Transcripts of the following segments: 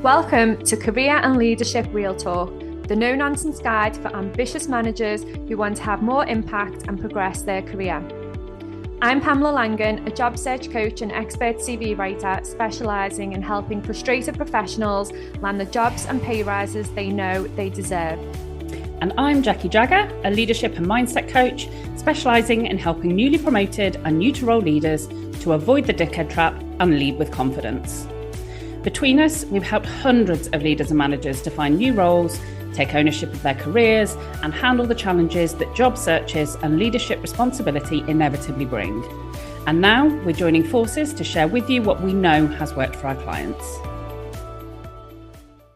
Welcome to Career and Leadership Real Talk, the no-nonsense guide for ambitious managers who want to have more impact and progress their career. I'm Pamela Langan, a job search coach and expert CV writer specialising in helping frustrated professionals land the jobs and pay rises they know they deserve. And I'm Jackie Jagger, a leadership and mindset coach specialising in helping newly promoted and new to role leaders to avoid the dickhead trap and lead with confidence. Between us, we've helped hundreds of leaders and managers to find new roles, take ownership of their careers, and handle the challenges that job searches and leadership responsibility inevitably bring. And now we're joining forces to share with you what we know has worked for our clients.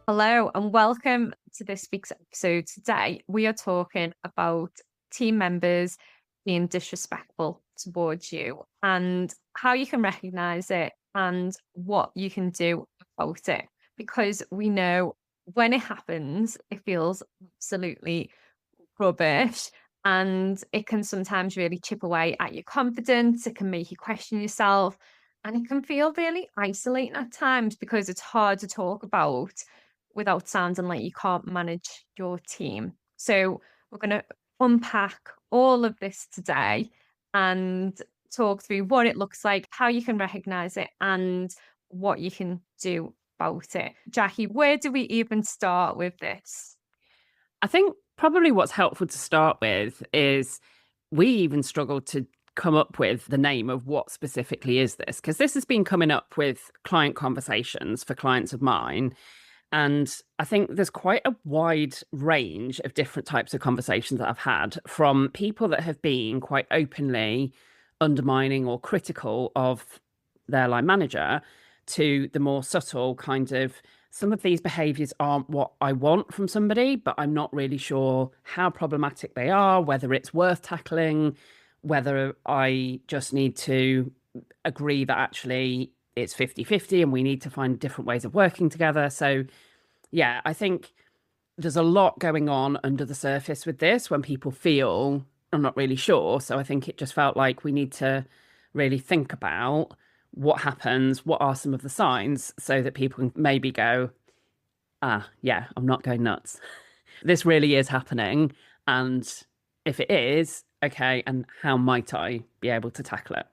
Hello and welcome to this week's episode. Today, we are talking about team members being disrespectful towards you and how you can recognise it and what you can do about it. Because we know when it happens, it feels absolutely rubbish and it can sometimes really chip away at your confidence. It can make you question yourself and it can feel really isolating at times because it's hard to talk about without sounding like you can't manage your team. So we're going to unpack all of this today and talk through what it looks like, how you can recognize it, and what you can do about it. Jackie, where do we even start with this? I think probably what's helpful to start with is we even struggled to come up with the name of what specifically is this, because this has been coming up with client conversations for clients of mine. And I think there's quite a wide range of different types of conversations that I've had from people that have been quite openly undermining or critical of their line manager to the more subtle kind of some of these behaviours aren't what I want from somebody, but I'm not really sure how problematic they are, whether it's worth tackling, whether I just need to agree that actually it's 50-50 and we need to find different ways of working together. So yeah, I think there's a lot going on under the surface with this when people feel I'm not really sure. So I think it just felt like we need to really think about what happens, what are some of the signs so that people can maybe go, yeah, I'm not going nuts. This really is happening. And if it is, okay, and how might I be able to tackle it?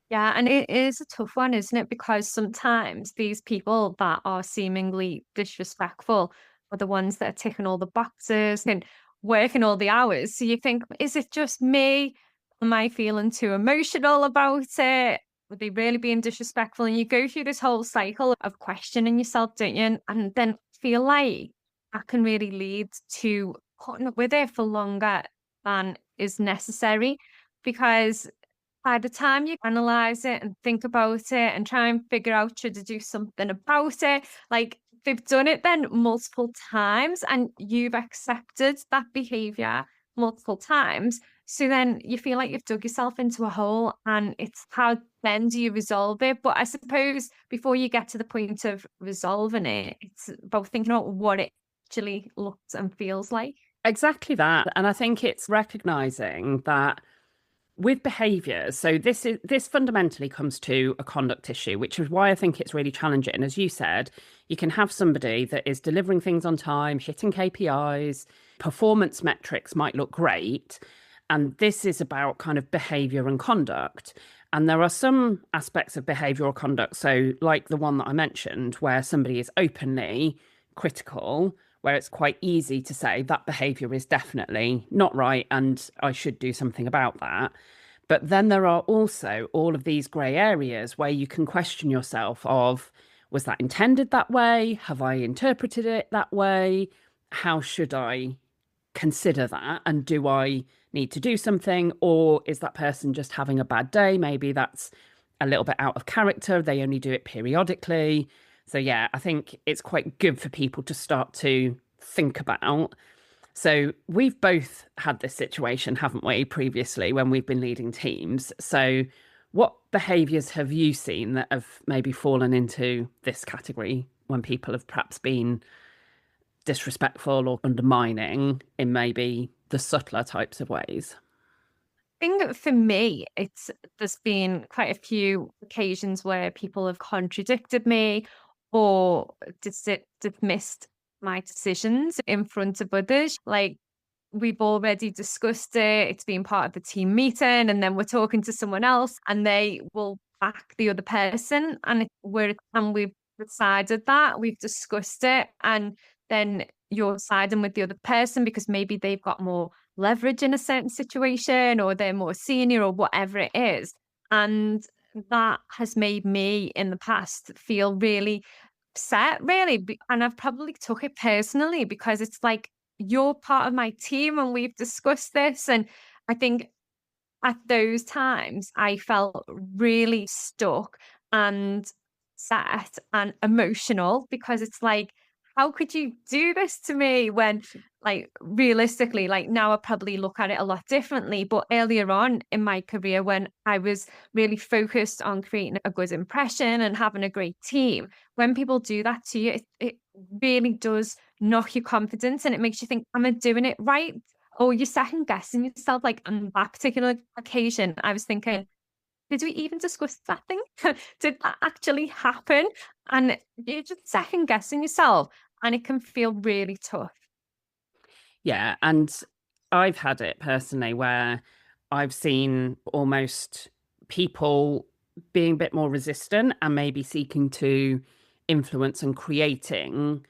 Yeah, and it is a tough one, isn't it? Because sometimes these people that are seemingly disrespectful are the ones that are ticking all the boxes and working all the hours. So you think, is it just me? Am I feeling too emotional about it? Would they really being disrespectful? And you go through this whole cycle of questioning yourself, don't you? And then feel like that can really lead to putting up with it for longer than is necessary. Because by the time you analyze it and think about it and try and figure out should to do something about it, like they've done it then multiple times and you've accepted that behavior multiple times. So then you feel like you've dug yourself into a hole and it's how then do you resolve it? But I suppose before you get to the point of resolving it, it's about thinking about what it actually looks and feels like. Exactly that. And I think it's recognizing that with behaviours, so this fundamentally comes to a conduct issue, which is why I think it's really challenging. As you said, you can have somebody that is delivering things on time, hitting KPIs, performance metrics might look great, and this is about kind of behaviour and conduct. And there are some aspects of behaviour or conduct, so like the one that I mentioned, where somebody is openly critical, where it's quite easy to say that behaviour is definitely not right and I should do something about that. But then there are also all of these grey areas where you can question yourself of, was that intended that way? Have I interpreted it that way? How should I consider that? And do I need to do something? Or is that person just having a bad day? Maybe that's a little bit out of character. They only do it periodically. So yeah, I think it's quite good for people to start to think about. So we've both had this situation, haven't we, previously when we've been leading teams. So what behaviours have you seen that have maybe fallen into this category when people have perhaps been disrespectful or undermining in maybe the subtler types of ways? Think for me, there's been quite a few occasions where people have contradicted me or dismissed my decisions in front of others. Like, we've already discussed it, it's been part of the team meeting, and then we're talking to someone else and they will back the other person, and we've decided that, we've discussed it, and then you're siding with the other person because maybe they've got more leverage in a certain situation or they're more senior or whatever it is. And that has made me in the past feel really upset, really, and I've probably took it personally because it's like, you're part of my team and we've discussed this. And I think at those times, I felt really stuck and sad and emotional because it's like, how could you do this to me when, like, realistically, like now I probably look at it a lot differently. But earlier on in my career, when I was really focused on creating a good impression and having a great team, when people do that to you, it really does knock your confidence and it makes you think, am I doing it right? Oh, you're second guessing yourself. Like on that particular occasion, I was thinking, did we even discuss that thing? Did that actually happen? And you're just second guessing yourself, and it can feel really tough. Yeah, and I've had it personally where I've seen almost people being a bit more resistant and maybe seeking to influence and creating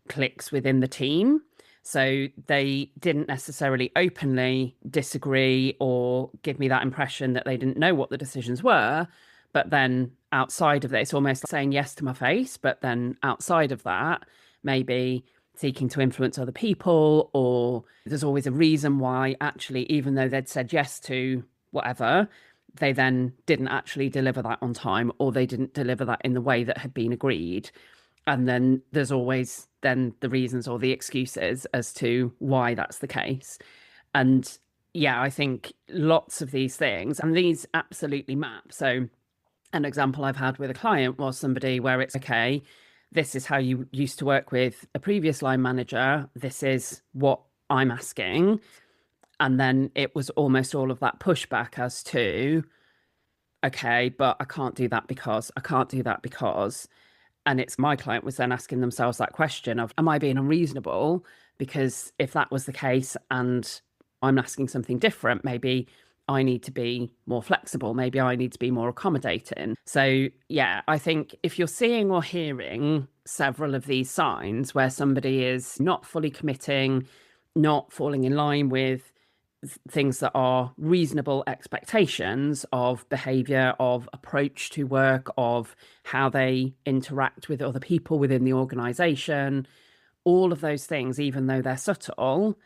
cliques within the team. So they didn't necessarily openly disagree or give me that impression that they didn't know what the decisions were. But then outside of that, it's almost like saying yes to my face. But then outside of that, maybe seeking to influence other people, or there's always a reason why, actually, even though they'd said yes to whatever, they then didn't actually deliver that on time, or they didn't deliver that in the way that had been agreed. And then there's always then the reasons or the excuses as to why that's the case. And yeah, I think lots of these things, and these absolutely map. So an example I've had with a client was somebody where it's okay, this is how you used to work with a previous line manager, this is what I'm asking. And then it was almost all of that pushback as to, okay, but I can't do that because I can't do that because. And it's my client was then asking themselves that question of, am I being unreasonable? Because if that was the case and I'm asking something different, maybe I need to be more flexible. Maybe I need to be more accommodating. So, yeah, I think if you're seeing or hearing several of these signs where somebody is not fully committing, not falling in line with things that are reasonable expectations of behavior, of approach to work, of how they interact with other people within the organization, all of those things, even though they're subtle,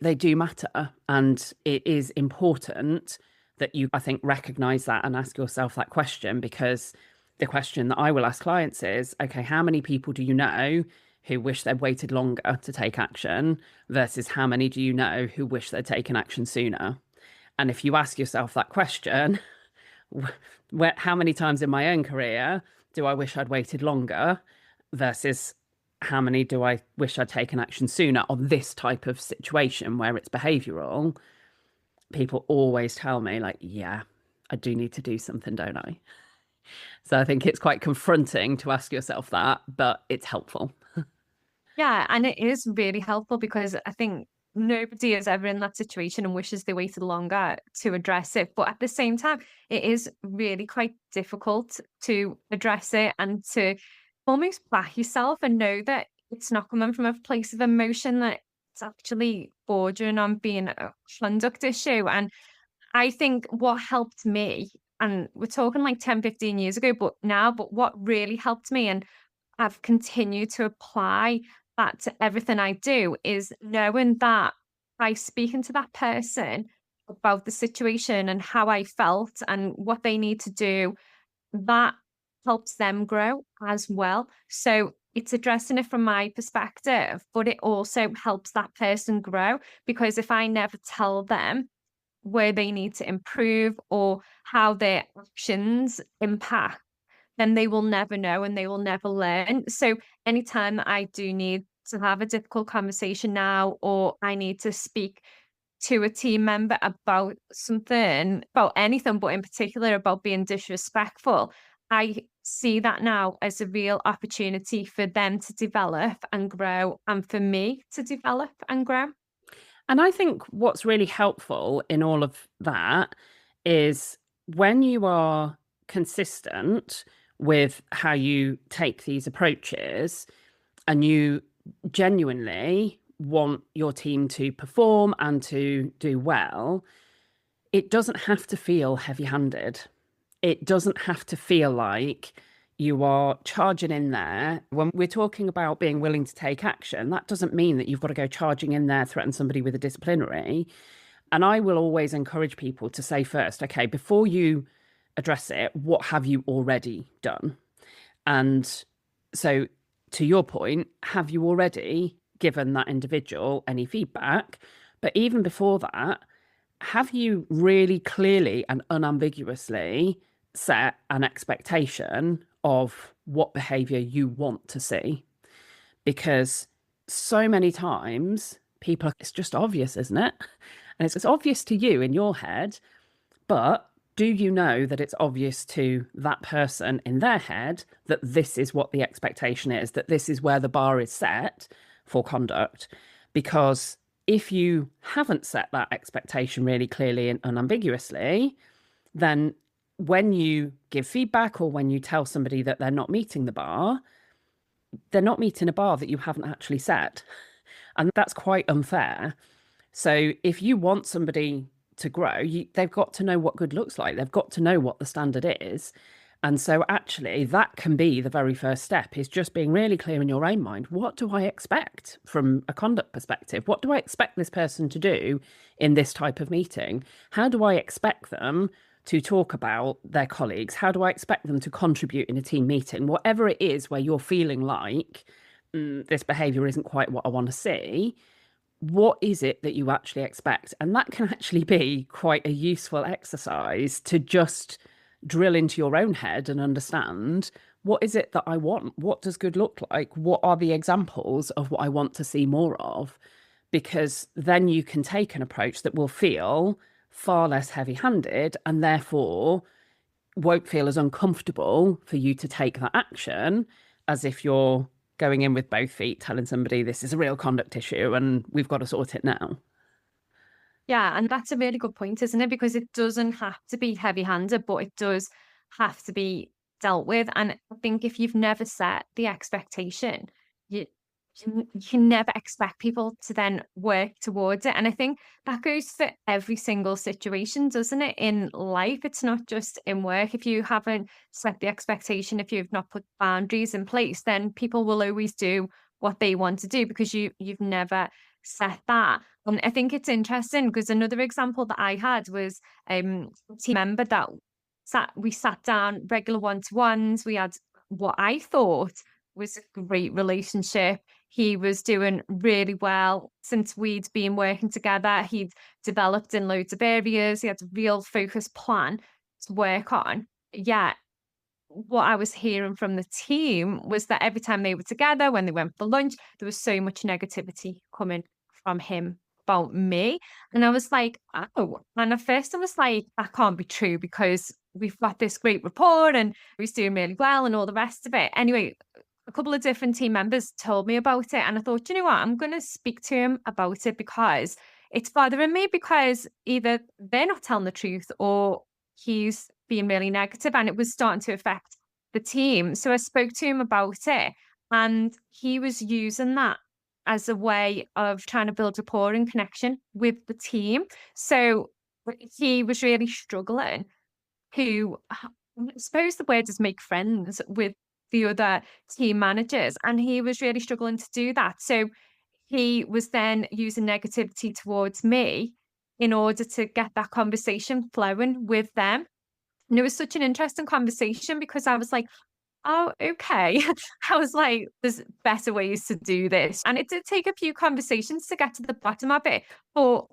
they do matter. And it is important that you, I think, recognize that and ask yourself that question, because the question that I will ask clients is, okay, how many people do you know who wish they'd waited longer to take action versus how many do you know who wish they'd taken action sooner? And if you ask yourself that question, how many times in my own career do I wish I'd waited longer versus how many do I wish I'd taken action sooner on this type of situation where it's behavioral? People always tell me, like, yeah, I do need to do something, don't I? So I think it's quite confronting to ask yourself that, but it's helpful. Yeah, and it is really helpful because I think nobody is ever in that situation and wishes they waited longer to address it. But at the same time, it is really quite difficult to address it and to almost back yourself and know that it's not coming from a place of emotion, that it's actually bordering on being a conduct issue. And I think what helped me, and we're talking like 10, 15 years ago, but now, but what really helped me, and I've continued to apply that to everything I do, is knowing that by speaking to that person about the situation and how I felt and what they need to do, that helps them grow as well. So it's addressing it from my perspective, but it also helps that person grow, because if I never tell them where they need to improve or how their actions impact, then they will never know and they will never learn. So anytime that I do need to have a difficult conversation now, or I need to speak to a team member about something, about anything, but in particular about being disrespectful, I see that now as a real opportunity for them to develop and grow and for me to develop and grow. And I think what's really helpful in all of that is when you are consistent with how you take these approaches and you genuinely want your team to perform and to do well, it doesn't have to feel heavy handed. It doesn't have to feel like you are charging in there. When we're talking about being willing to take action, that doesn't mean that you've got to go charging in there, threaten somebody with a disciplinary. And I will always encourage people to say first, okay, before you address it, what have you already done? And so, to your point, have you already given that individual any feedback? But even before that, have you really clearly and unambiguously set an expectation of what behavior you want to see? Because so many times people, it's just obvious, isn't it? And it's obvious to you in your head, but do you know that it's obvious to that person in their head that this is what the expectation is, that this is where the bar is set for conduct? Because if you haven't set that expectation really clearly and unambiguously, then when you give feedback or when you tell somebody that they're not meeting the bar, they're not meeting a bar that you haven't actually set. And that's quite unfair. So if you want somebody to grow, they've got to know what good looks like. They've got to know what the standard is. And so actually that can be the very first step, is just being really clear in your own mind. What do I expect from a conduct perspective? What do I expect this person to do in this type of meeting? How do I expect them to talk about their colleagues? How do I expect them to contribute in a team meeting? Whatever it is where you're feeling like this behavior isn't quite what I want to see, what is it that you actually expect? And that can actually be quite a useful exercise to just drill into your own head and understand, what is it that I want? What does good look like? What are the examples of what I want to see more of? Because then you can take an approach that will feel far less heavy-handed and therefore won't feel as uncomfortable for you to take that action as if you're going in with both feet, telling somebody this is a real conduct issue and we've got to sort it now. Yeah, and that's a really good point, isn't it? Because it doesn't have to be heavy-handed, but it does have to be dealt with. And I think if you've never set the expectation, you you can never expect people to then work towards it. And I think that goes for every single situation, doesn't it? In life, it's not just in work. If you haven't set the expectation, if you've not put boundaries in place, then people will always do what they want to do because you've never set that. And I think it's interesting because another example that I had was a team member that we sat down regular one-to-ones. We had what I thought was a great relationship. He was doing really well since we'd been working together. He'd developed in loads of areas. He had a real focused plan to work on. Yeah, what I was hearing from the team was that every time they were together, when they went for lunch, there was so much negativity coming from him about me. And I was like, oh. And at first I was like, that can't be true because we've got this great rapport and he's doing really well and all the rest of it. Anyway, a couple of different team members told me about it. And I thought, you know what, I'm going to speak to him about it because it's bothering me because either they're not telling the truth or he's being really negative and it was starting to affect the team. So I spoke to him about it and he was using that as a way of trying to build rapport and connection with the team. So he was really struggling to, I suppose the word is make friends with the other team managers. And he was really struggling to do that. So he was then using negativity towards me in order to get that conversation flowing with them. And it was such an interesting conversation because I was like, oh, okay. I was like, there's better ways to do this. And it did take a few conversations to get to the bottom of it. But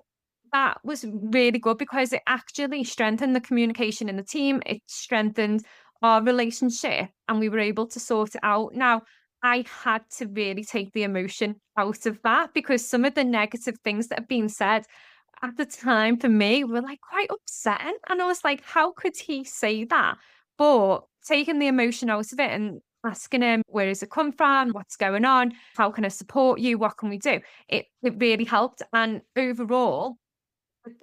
that was really good because it actually strengthened the communication in the team. It strengthened our relationship and we were able to sort it out. Now, I had to really take the emotion out of that because some of the negative things that have been said at the time for me were like quite upsetting. And I was like, how could he say that? But taking the emotion out of it and asking him, where does it come from? What's going on? How can I support you? What can we do? It really helped. And overall,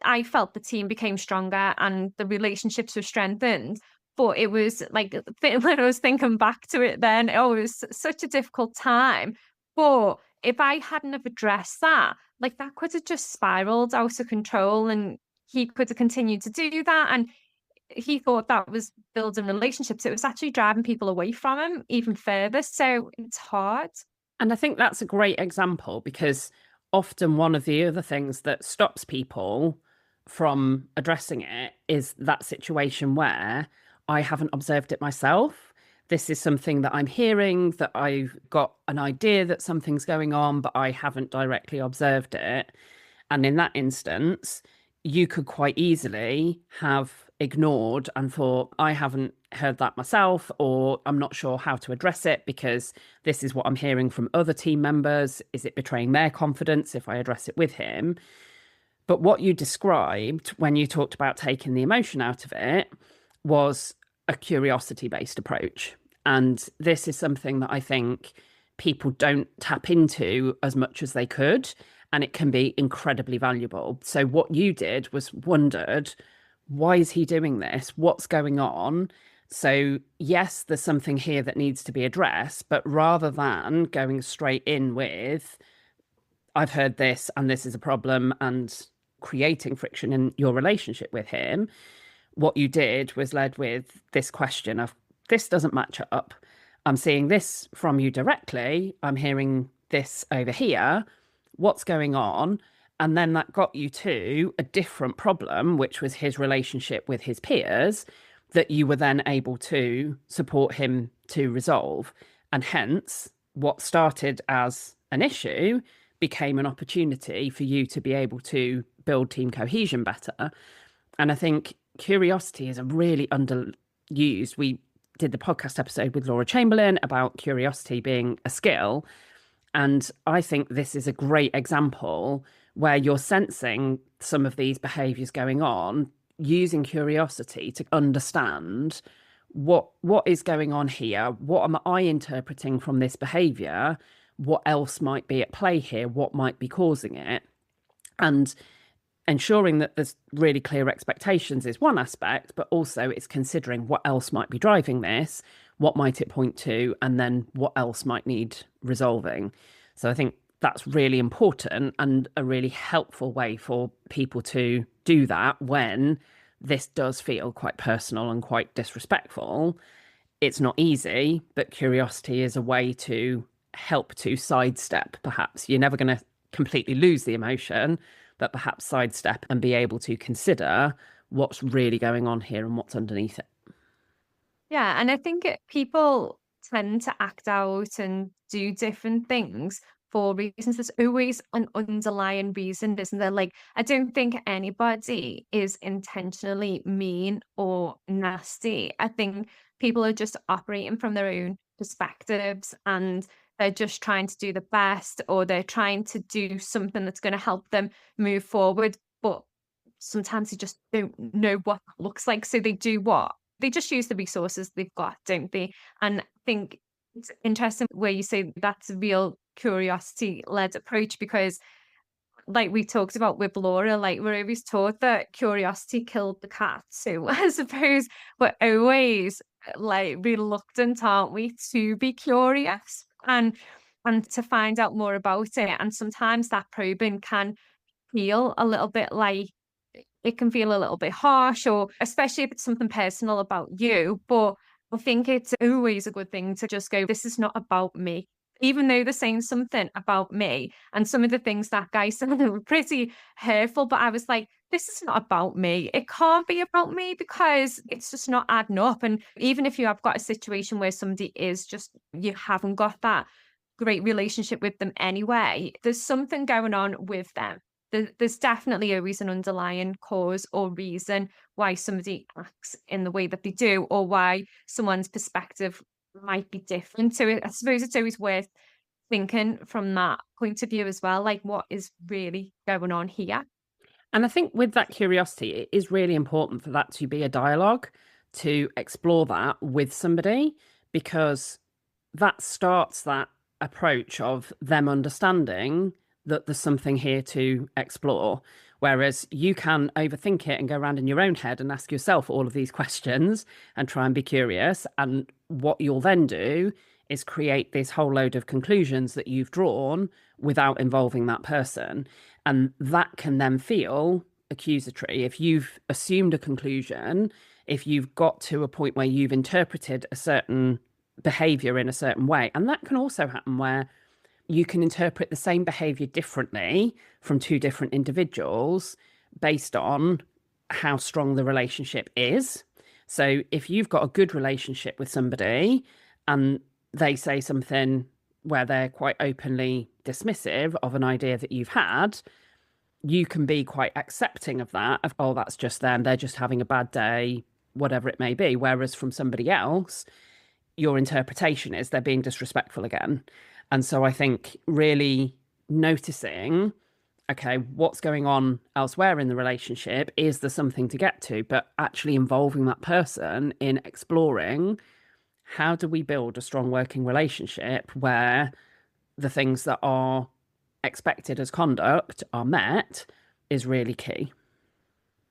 I felt the team became stronger and the relationships were strengthened. But it was like when I was thinking back to it then, oh, it was such a difficult time. But if I hadn't have addressed that, like that could have just spiraled out of control and he could have continued to do that. And he thought that was building relationships. It was actually driving people away from him even further. So it's hard. And I think that's a great example because often one of the other things that stops people from addressing it is that situation where I haven't observed it myself. This is something that I'm hearing, that I've got an idea that something's going on, but I haven't directly observed it. And in that instance, you could quite easily have ignored and thought, I haven't heard that myself, or I'm not sure how to address it because this is what I'm hearing from other team members. Is it betraying their confidence if I address it with him? But what you described when you talked about taking the emotion out of it was a curiosity based approach. And this is something that I think people don't tap into as much as they could. And it can be incredibly valuable. So, what you did was wondered, why is he doing this? What's going on? So, yes, there's something here that needs to be addressed. But rather than going straight in with, I've heard this and this is a problem, and creating friction in your relationship with him, what you did was led with this question of, this doesn't match up. I'm seeing this from you directly. I'm hearing this over here. What's going on? And then that got you to a different problem, which was his relationship with his peers, that you were then able to support him to resolve. And hence, what started as an issue became an opportunity for you to be able to build team cohesion better. And I think curiosity is a really underused. We did the podcast episode with Laura Chamberlain about curiosity being a skill. And I think this is a great example where you're sensing some of these behaviors going on, using curiosity to understand what is going on here, what am I interpreting from this behavior, what else might be at play here, what might be causing it. And ensuring that there's really clear expectations is one aspect, but also it's considering what else might be driving this, what might it point to, and then what else might need resolving. So I think that's really important and a really helpful way for people to do that when this does feel quite personal and quite disrespectful. It's not easy, but curiosity is a way to help to sidestep, perhaps. You're never going to completely lose the emotion, but perhaps sidestep and be able to consider what's really going on here and what's underneath it. Yeah, and I think people tend to act out and do different things for reasons. There's always an underlying reason, isn't there? Like, I don't think anybody is intentionally mean or nasty. I think people are just operating from their own perspectives and they're just trying to do the best or they're trying to do something that's going to help them move forward. But sometimes they just don't know what that looks like. So they do what? They just use the resources they've got, don't they? And I think it's interesting where you say that's a real curiosity led approach because like we talked about with Laura, like we're always taught that curiosity killed the cat. So I suppose we're always like reluctant, aren't we, to be curious and to find out more about it. And sometimes that probing can feel a little bit like it can feel a little bit harsh, or especially if it's something personal about you. But I think it's always a good thing to just go, this is not about me. Even though they're saying something about me, and some of the things that guy said were pretty hurtful, but I was like, this is not about me. It can't be about me because it's just not adding up. And even if you have got a situation where somebody is just, you haven't got that great relationship with them anyway, there's something going on with them. There's definitely always an underlying cause or reason why somebody acts in the way that they do, or why someone's perspective might be different. So I suppose it's always worth thinking from that point of view as well, like what is really going on here. And I think with that curiosity, it is really important for that to be a dialogue. to explore that with somebody, because that starts that approach of them understanding that there's something here to explore. Whereas you can overthink it and go around in your own head and ask yourself all of these questions and try and be curious. And what you'll then do is create this whole load of conclusions that you've drawn without involving that person. And that can then feel accusatory. If you've assumed a conclusion, if you've got to a point where you've interpreted a certain behavior in a certain way, and that can also happen where you can interpret the same behavior differently from two different individuals based on how strong the relationship is. So if you've got a good relationship with somebody and they say something where they're quite openly dismissive of an idea that you've had, you can be quite accepting of that, of, oh, that's just them, they're just having a bad day, whatever it may be. Whereas from somebody else, your interpretation is they're being disrespectful again. And so I think really noticing, okay, what's going on elsewhere in the relationship? Is there something to get to? But actually involving that person in exploring, how do we build a strong working relationship where the things that are expected as conduct are met, is really key.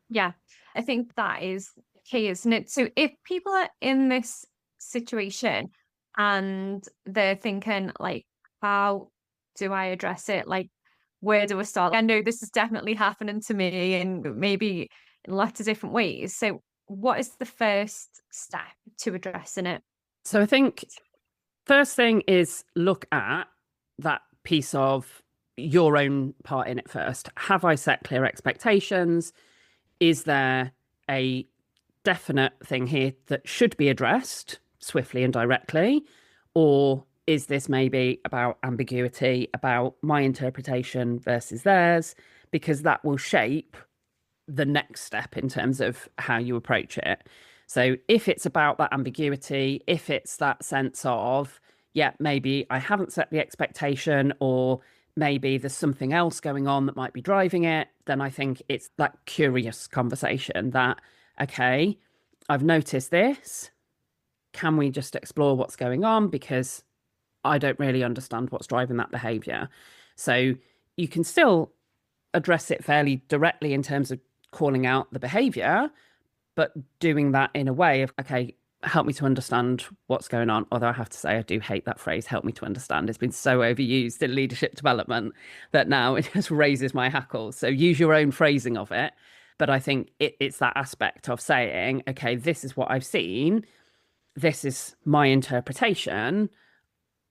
Yeah, I think that is key, isn't it? So if people are in this situation and they're thinking, like, how do I address it? Like, where do I start? I know this is definitely happening to me and maybe in lots of different ways. So what is the first step to addressing it? So I think first thing is look at that piece of your own part in it first. Have I set clear expectations? Is there a definite thing here that should be addressed swiftly and directly? Or is this maybe about ambiguity, about my interpretation versus theirs? Because that will shape the next step in terms of how you approach it. So if it's about that ambiguity, if it's that sense of, yeah, maybe I haven't set the expectation, or maybe there's something else going on that might be driving it, then I think it's that curious conversation that, okay, I've noticed this. Can we just explore what's going on? Because I don't really understand what's driving that behavior. So you can still address it fairly directly in terms of calling out the behavior, but doing that in a way of, okay, help me to understand what's going on. Although I have to say, I do hate that phrase, help me to understand. It's been so overused in leadership development that now it just raises my hackles. So use your own phrasing of it. But I think it's that aspect of saying, okay, this is what I've seen. This is my interpretation.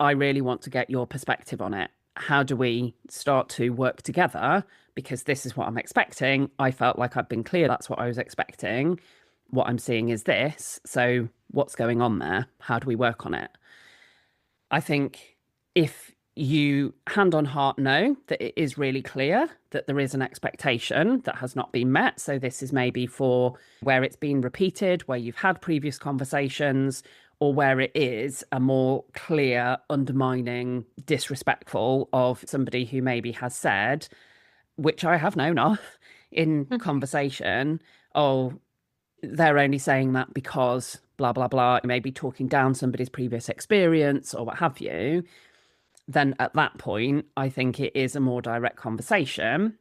I really want to get your perspective on it. How do we start to work together? Because this is what I'm expecting. I felt like I've been clear. That's what I was expecting. What I'm seeing is this. So what's going on there? How do we work on it? I think if you hand on heart know that it is really clear that there is an expectation that has not been met. So this is maybe for where it's been repeated, where you've had previous conversations, or where it is a more clear, undermining, disrespectful of somebody who maybe has said, which I have known of in conversation, oh, they're only saying that because blah, blah, blah, maybe talking down somebody's previous experience or what have you, then at that point, I think it is a more direct conversation.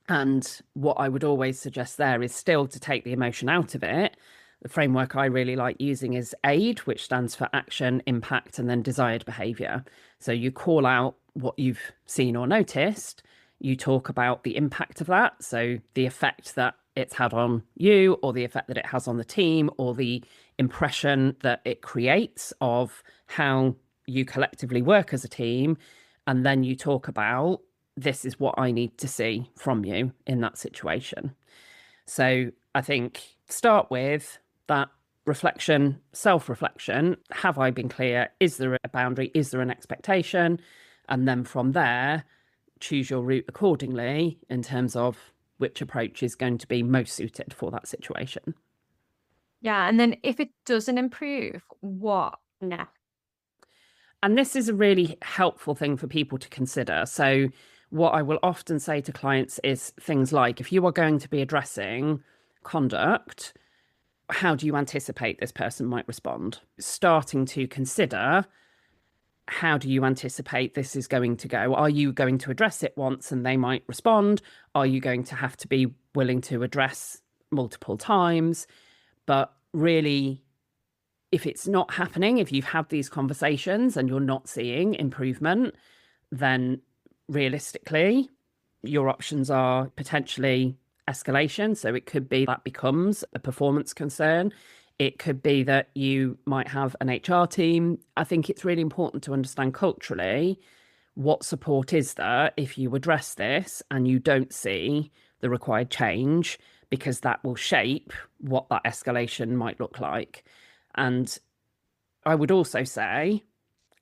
And what I would always suggest there is still to take the emotion out of it. The framework I really like using is AID, which stands for action, impact, and then desired behavior. So you call out what you've seen or noticed. You talk about the impact of that. So the effect that it's had on you, or the effect that it has on the team, or the impression that it creates of how you collectively work as a team. And then you talk about, this is what I need to see from you in that situation. So I think start with that reflection, self-reflection. Have I been clear? Is there a boundary? Is there an expectation? And then from there, choose your route accordingly in terms of which approach is going to be most suited for that situation. Yeah, and then if it doesn't improve, what next? And this is a really helpful thing for people to consider. So what I will often say to clients is things like, if you are going to be addressing conduct, how do you anticipate this person might respond? Starting to consider, how do you anticipate this is going to go? Are you going to address it once and they might respond? Are you going to have to be willing to address multiple times? But really, if it's not happening, if you've had these conversations and you're not seeing improvement, then realistically, your options are potentially escalation. So it could be that becomes a performance concern. It could be that you might have an HR team. I think it's really important to understand culturally what support is there if you address this and you don't see the required change, because that will shape what that escalation might look like. And I would also say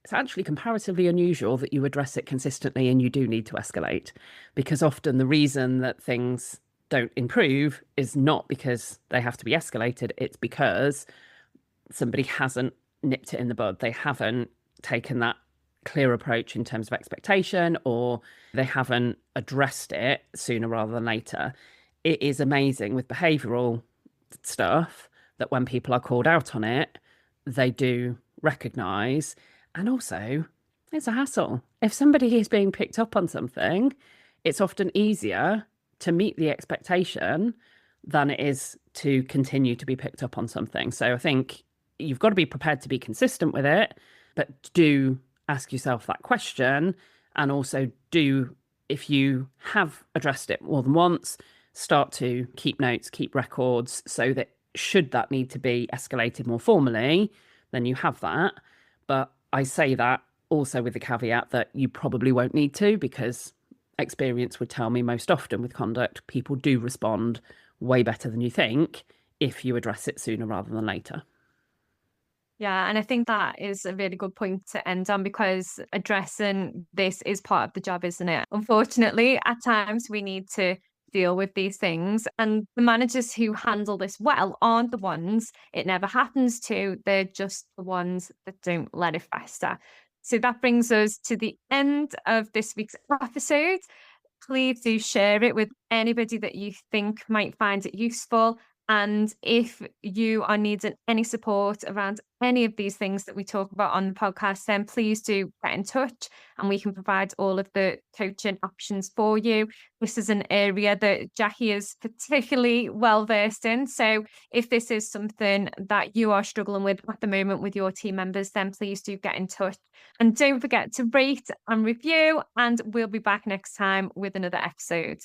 it's actually comparatively unusual that you address it consistently and you do need to escalate, because often the reason that things don't improve is not because they have to be escalated, it's because somebody hasn't nipped it in the bud. They haven't taken that clear approach in terms of expectation, or they haven't addressed it sooner rather than later. It is amazing with behavioural stuff that when people are called out on it, they do recognise. And also, it's a hassle. If somebody is being picked up on something, it's often easier to meet the expectation than it is to continue to be picked up on something. So I think you've got to be prepared to be consistent with it, but do ask yourself that question. And also do, if you have addressed it more than once, start to keep notes, keep records, so that should that need to be escalated more formally, then you have that. But I say that also with the caveat that you probably won't need to, because experience would tell me most often with conduct, people do respond way better than you think if you address it sooner rather than later. Yeah, and I think that is a really good point to end on, because addressing this is part of the job, isn't it? Unfortunately, at times we need to deal with these things, and the managers who handle this well aren't the ones it never happens to. They're just the ones that don't let it fester. So that brings us to the end of this week's episode. Please do share it with anybody that you think might find it useful. And if you are needing any support around any of these things that we talk about on the podcast, then please do get in touch and we can provide all of the coaching options for you. This is an area that Jackie is particularly well versed in. So if this is something that you are struggling with at the moment with your team members, then please do get in touch. And don't forget to rate and review, and we'll be back next time with another episode.